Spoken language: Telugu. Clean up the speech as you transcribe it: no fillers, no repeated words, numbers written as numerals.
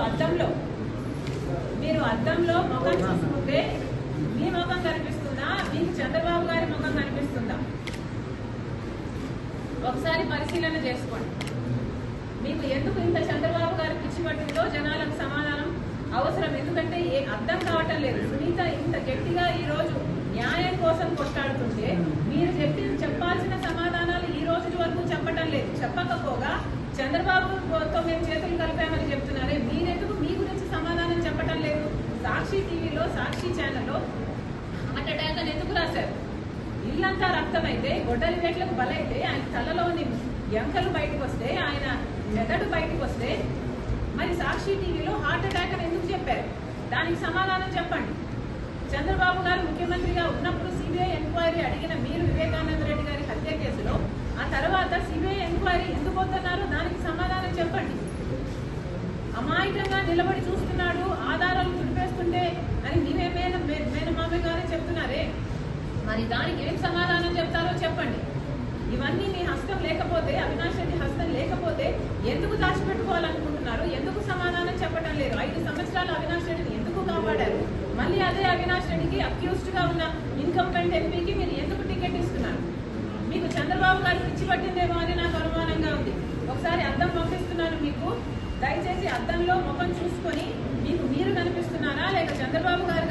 అద్దంలో ముఖం చూసుకుంటే మీ ముఖం కనిపిస్తుందా, మీకు చంద్రబాబు గారి ముఖం కనిపిస్తుందా? ఒకసారి పరిశీలన చేసుకోండి. మీకు ఎందుకు ఇంత చంద్రబాబు గారి పిచ్చి పట్టిందో జనాలకు సమాధానం అవసరం. ఎందుకంటే అర్థం కావటం లేదు. సునీత ఇంత గట్టిగా ఈ రోజు న్యాయం కోసం కొట్లాడుతుంటే మీరు చెప్పాల్సిన సమాధానాలు ఈ రోజు వరకు చెప్పటం లేదు. చెప్పకపోగా చంద్రబాబుతో మేము చేతులు కలిపామని చెప్తున్నారే, మీరెందుకు మీ గురించి సమాధానం చెప్పటం లేదు? సాక్షి టీవీలో, సాక్షి ఛానల్లో హార్ట్ అటాక్ అని ఎందుకు రాశారు? ఇల్లంతా రక్తమైతే, గొడ్డలి వేట్లకు బలైతే, ఆయన తలలోని ఎంకలు బయటకు వస్తే, ఆయన మెదడు బయటకు వస్తే, మరి సాక్షి టీవీలో హార్ట్ అటాక్ అని ఎందుకు చెప్పారు? దానికి సమాధానం చెప్పండి. చంద్రబాబు గారు ముఖ్యమంత్రిగా ఉన్నప్పుడు సిబిఐ ఎంక్వైరీ అడిగిన మీరు వివేకానంద రెడ్డి గారి హత్య కేసులో ఆ తర్వాత సిబిఐ ఎంక్వైరీ ఎందుకు వద్దన్నారో దానికి సమాధానం చెప్పండి. అమాయకంగా నిలబడి చూస్తున్నాడు, ఆధారాలు తుడిపేస్తుంటే అని మేనమామయ్య గారే చెప్తున్నారే, మరి దానికి ఏం సమాధానం చెప్తారో చెప్పండి. ఇవన్నీ మీ హస్తం లేకపోతే, అవినాష్ రెడ్డి హస్తం లేకపోతే ఎందుకు దాచిపెట్టుకోవాలనుకుంటున్నారు? ఎందుకు సమాధానం చెప్పడం లేదు? 5 సంవత్సరాలు అవినాష్ రెడ్డిని ఎందుకు కాపాడారు? మళ్ళీ అదే అవినాష్ రెడ్డికి అక్యూజ్డ్ గా ఉన్న ఇన్కంపెంట్ ఎంపీకి మీరు ఎందుకు టికెట్ ఇస్తున్నారు? మీకు చంద్రబాబు గారు పిచ్చి పట్టిందేమో అని నాకు అనుమానంగా ఉంది. ఒకసారి అద్దం పంపిస్తున్నాను మీకు, దయచేసి అద్దంలో ముఖం చూసుకొని మీకు మీరు కనిపిస్తున్నారా లేక చంద్రబాబు గారు